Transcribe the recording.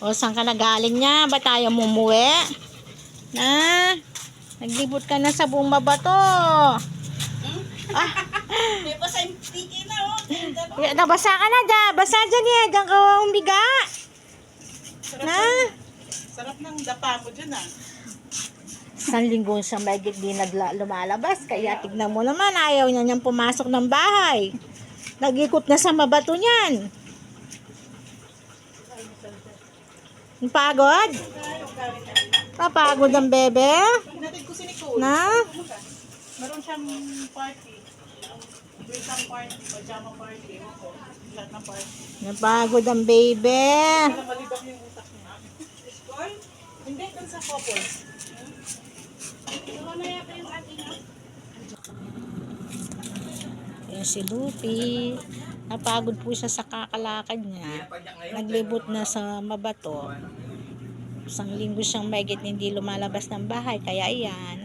O, saan ka nagaling niya? Ba tayo mumuwi? Na? Naglibot ka na sa buong mabato. Ah, May basa yung tiki na, oh. nabasa ka na dyan. Basa dyan yan. Diyan ka umiga. Na? Sarap ng dapa mo dyan, ah. Isang linggo siyang mahigit di lumalabas. Kaya tignan mo naman, ayaw niya niyang pumasok ng bahay. Nag-ikot na sa mabato niyan. Pagod? Papagod ang bebe? Natin ko si Nicole. Na? Meron siyang party. Welcome party, pajama party. Ewan ko. Lahat ng party. Napagod ang bebe. Malibak yung utak niya. School? Hindi, dun sa couples. Ano yata yung ating Yan si Lupi. Napagod po siya sa kakalakad niya. Naglibot na sa mabato. Isang linggo siyang mahigit hindi lumalabas ng bahay. Kaya iyan.